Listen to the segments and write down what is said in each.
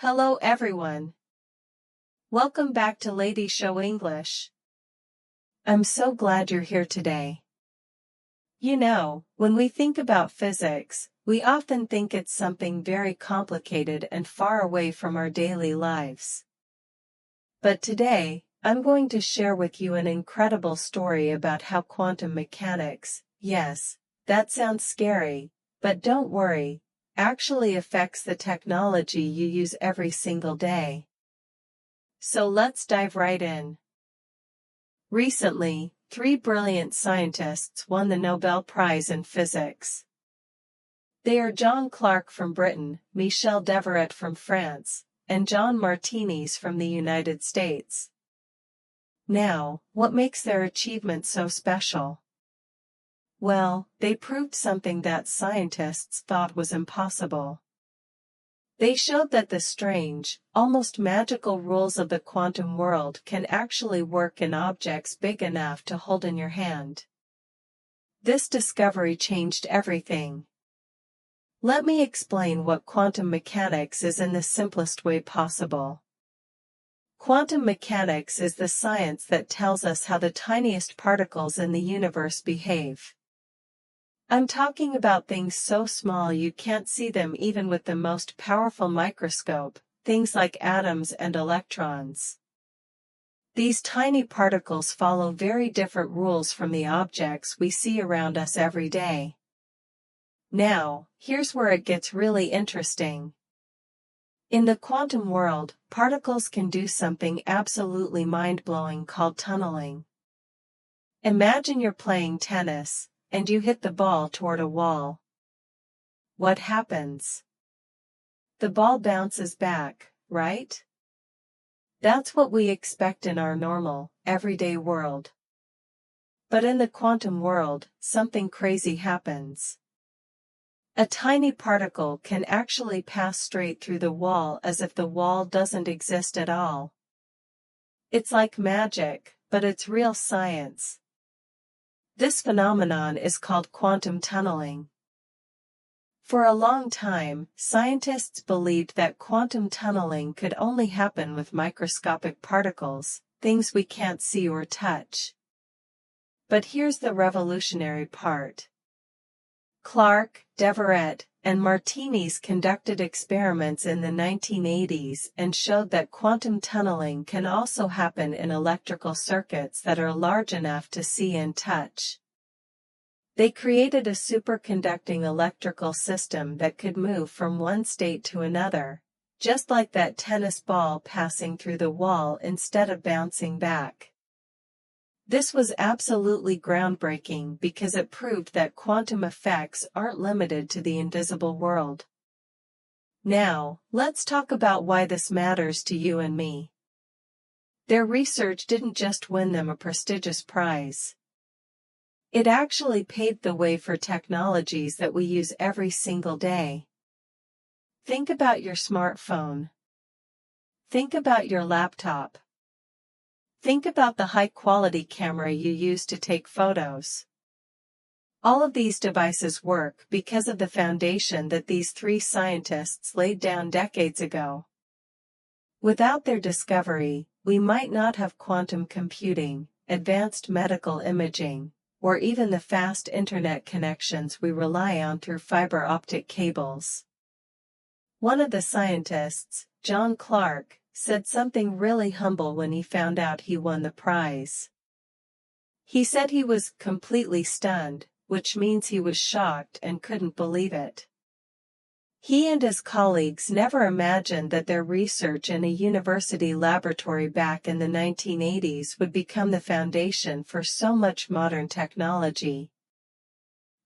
Hello everyone. Welcome back to Lady Siou English. I'm so glad you're here today. You know, when we think about physics, we often think it's something very complicated and far away from our daily lives. But today, I'm going to share with you an incredible story about how quantum mechanics, yes, that sounds scary, but don't worry, actually affects the technology you use every single day. So let's dive right in. Recently, 3 brilliant scientists won the Nobel Prize in Physics. They are John Clarke from Britain, Michel Devoret from France, and John Martinis from the United States. Now, what makes their achievement so special? Well, they proved something that scientists thought was impossible. They showed that the strange, almost magical rules of the quantum world can actually work in objects big enough to hold in your hand. This discovery changed everything. Let me explain what quantum mechanics is in the simplest way possible. Quantum mechanics is the science that tells us how the tiniest particles in the universe behave. I'm talking about things so small you can't see them even with the most powerful microscope, things like atoms and electrons. These tiny particles follow very different rules from the objects we see around us every day. Now, here's where it gets really interesting. In the quantum world, particles can do something absolutely mind-blowing called tunneling. Imagine you're playing tennis, and you hit the ball toward a wall. What happens? The ball bounces back, right? That's what we expect in our normal, everyday world. But in the quantum world, something crazy happens. A tiny particle can actually pass straight through the wall as if the wall doesn't exist at all. It's like magic, but it's real science. This phenomenon is called quantum tunneling. For a long time, scientists believed that quantum tunneling could only happen with microscopic particles, things we can't see or touch. But here's the revolutionary part. Clarke, Devoret, and Martinis conducted experiments in the 1980s and showed that quantum tunneling can also happen in electrical circuits that are large enough to see and touch. They created a superconducting electrical system that could move from one state to another, just like that tennis ball passing through the wall instead of bouncing back. This was absolutely groundbreaking because it proved that quantum effects aren't limited to the invisible world. Now, let's talk about why this matters to you and me. Their research didn't just win them a prestigious prize. It actually paved the way for technologies that we use every single day. Think about your smartphone. Think about your laptop. Think about the high-quality camera you use to take photos. All of these devices work because of the foundation that these 3 scientists laid down decades ago. Without their discovery, we might not have quantum computing, advanced medical imaging, or even the fast internet connections we rely on through fiber optic cables. One of the scientists, John Clarke, said something really humble when he found out he won the prize. He said he was completely stunned, which means he was shocked and couldn't believe it. He and his colleagues never imagined that their research in a university laboratory back in the 1980s would become the foundation for so much modern technology.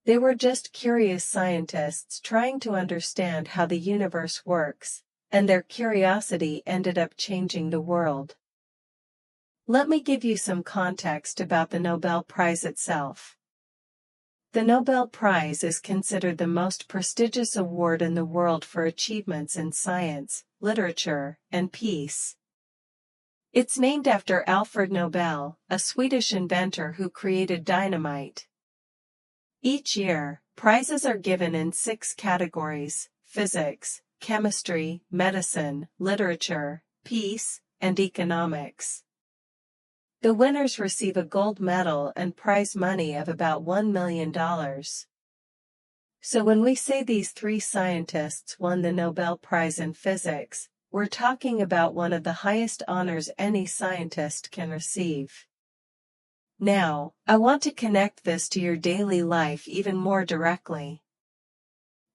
They were just curious scientists trying to understand how the universe works, and their curiosity ended up changing the world. Let me give you some context about the Nobel Prize itself. The Nobel Prize is considered the most prestigious award in the world for achievements in science, literature, and peace. It's named after Alfred Nobel, a Swedish inventor who created dynamite. Each year, prizes are given in 6 categories: physics, chemistry, medicine, literature, peace, and economics. The winners receive a gold medal and prize money of about $1 million. So when we say these three scientists won the Nobel Prize in Physics, we're talking about one of the highest honors any scientist can receive. Now, I want to connect this to your daily life even more directly.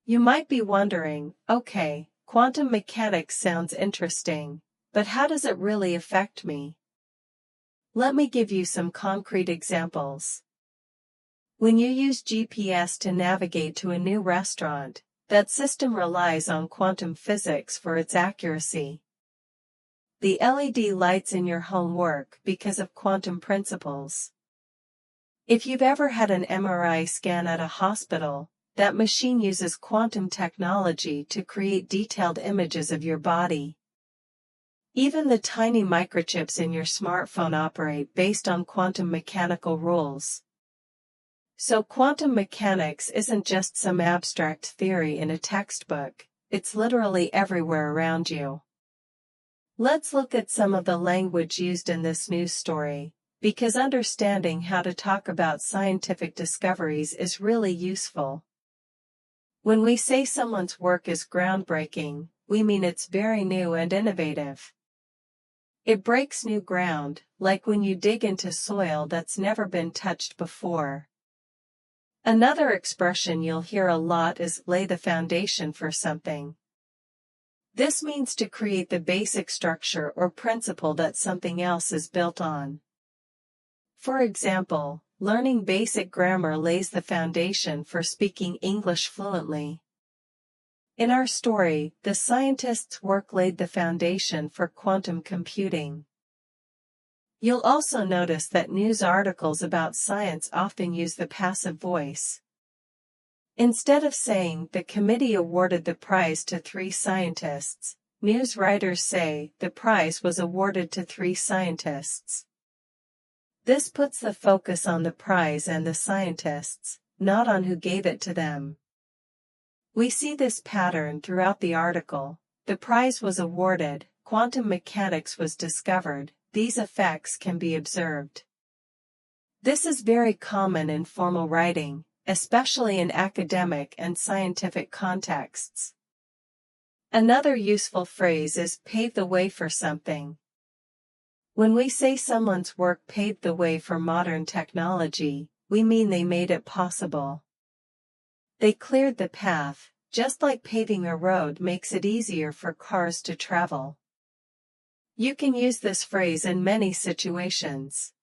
You might be wondering, okay, quantum mechanics sounds interesting, but how does it really affect me? Let me give you some concrete examples. When you use GPS to navigate to a new restaurant, that system relies on quantum physics for its accuracy. The LED lights in your home work because of quantum principles. If you've ever had an MRI scan at a hospital, that machine uses quantum technology to create detailed images of your body. Even the tiny microchips in your smartphone operate based on quantum mechanical rules. So quantum mechanics isn't just some abstract theory in a textbook, it's literally everywhere around you. Let's look at some of the language used in this news story, because understanding how to talk about scientific discoveries is really useful. When we say someone's work is groundbreaking, we mean it's very new and innovative. It breaks new ground, like when you dig into soil that's never been touched before. Another expression you'll hear a lot is lay the foundation for something. This means to create the basic structure or principle that something else is built on. For example, learning basic grammar lays the foundation for speaking English fluently. In our story, the scientists' work laid the foundation for quantum computing. You'll also notice that news articles about science often use the passive voice. Instead of saying the committee awarded the prize to 3 scientists, news writers say the prize was awarded to 3 scientists. This puts the focus on the prize and the scientists, not on who gave it to them. We see this pattern throughout the article. The prize was awarded, quantum mechanics was discovered. These effects can be observed. This is very common in formal writing, especially in academic and scientific contexts. Another useful phrase is pave the way for something. When we say someone's work paved the way for modern technology, we mean they made it possible. They cleared the path, just like paving a road makes it easier for cars to travel. You can use this phrase in many situations.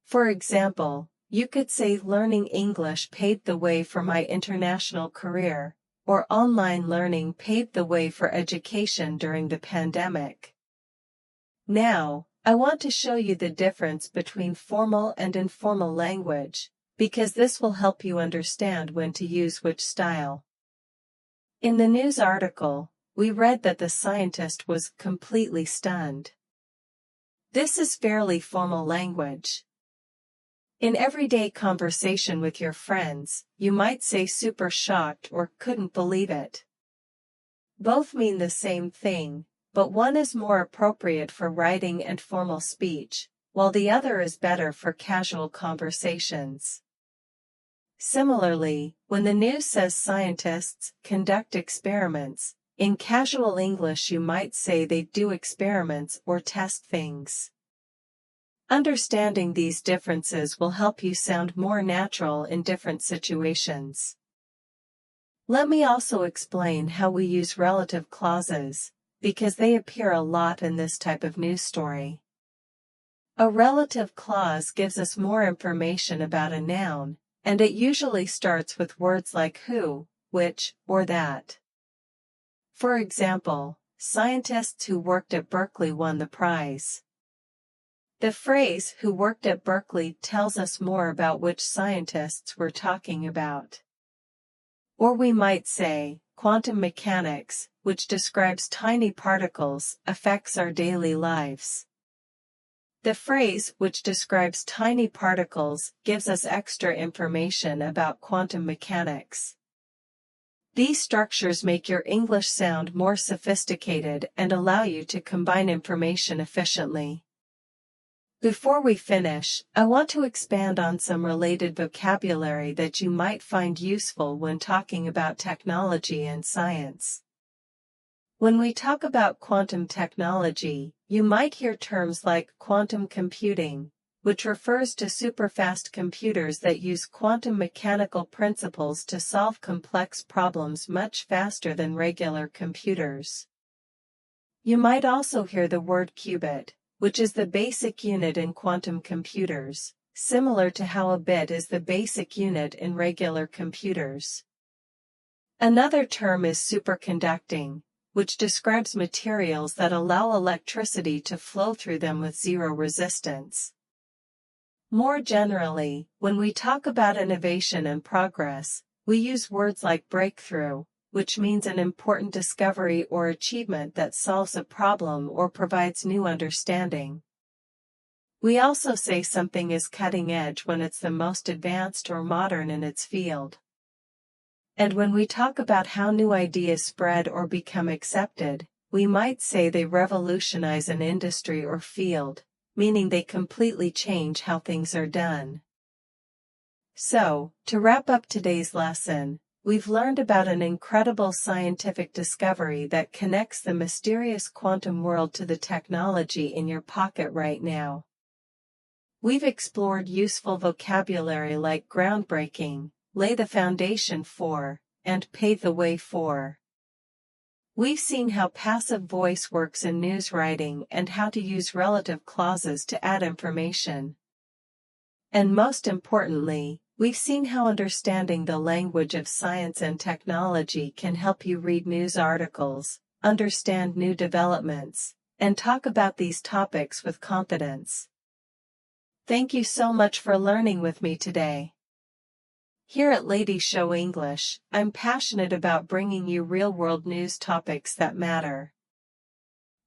For example, you could say learning English paved the way for my international career, or online learning paved the way for education during the pandemic. Now, I want to show you the difference between formal and informal language, because this will help you understand when to use which style. In the news article, we read that the scientist was completely stunned. This is fairly formal language. In everyday conversation with your friends, you might say super shocked or couldn't believe it. Both mean the same thing, but one is more appropriate for writing and formal speech, while the other is better for casual conversations. Similarly, when the news says scientists conduct experiments, in casual English you might say they do experiments or test things. Understanding these differences will help you sound more natural in different situations. Let me also explain how we use relative clauses, because they appear a lot in this type of news story. A relative clause gives us more information about a noun, and it usually starts with words like who, which, or that. For example, scientists who worked at Berkeley won the prize. The phrase who worked at Berkeley tells us more about which scientists we're talking about. Or we might say, quantum mechanics, which describes tiny particles, affects our daily lives. The phrase which describes tiny particles gives us extra information about quantum mechanics. These structures make your English sound more sophisticated and allow you to combine information efficiently. Before we finish, I want to expand on some related vocabulary that you might find useful when talking about technology and science. When we talk about quantum technology, you might hear terms like quantum computing, which refers to superfast computers that use quantum mechanical principles to solve complex problems much faster than regular computers. You might also hear the word qubit, which is the basic unit in quantum computers, similar to how a bit is the basic unit in regular computers. Another term is superconducting, which describes materials that allow electricity to flow through them with zero resistance. More generally, when we talk about innovation and progress, we use words like breakthrough, which means an important discovery or achievement that solves a problem or provides new understanding. We also say something is cutting edge when it's the most advanced or modern in its field. And when we talk about how new ideas spread or become accepted, we might say they revolutionize an industry or field, meaning they completely change how things are done. So, to wrap up today's lesson, we've learned about an incredible scientific discovery that connects the mysterious quantum world to the technology in your pocket right now. We've explored useful vocabulary like groundbreaking, lay the foundation for, and pave the way for. We've seen how passive voice works in news writing and how to use relative clauses to add information. And most importantly, we've seen how understanding the language of science and technology can help you read news articles, understand new developments, and talk about these topics with confidence. Thank you so much for learning with me today. Here at Lady Siou English, I'm passionate about bringing you real-world news topics that matter.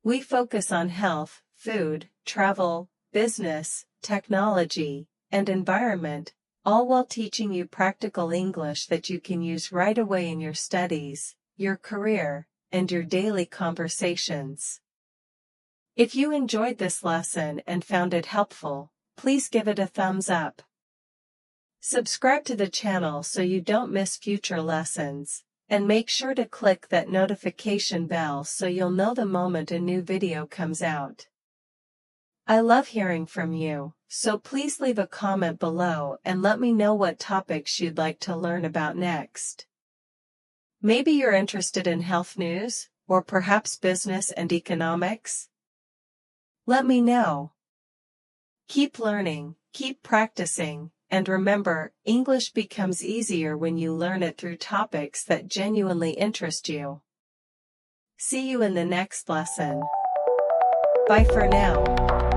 We focus on health, food, travel, business, technology, and environment, all while teaching you practical English that you can use right away in your studies, your career, and your daily conversations. If you enjoyed this lesson and found it helpful, please give it a thumbs up. Subscribe to the channel so you don't miss future lessons, and make sure to click that notification bell so you'll know the moment a new video comes out. I love hearing from you, so please leave a comment below and let me know what topics you'd like to learn about next. Maybe you're interested in health news, or perhaps business and economics? Let me know. Keep learning, keep practicing, and remember, English becomes easier when you learn it through topics that genuinely interest you. See you in the next lesson. Bye for now.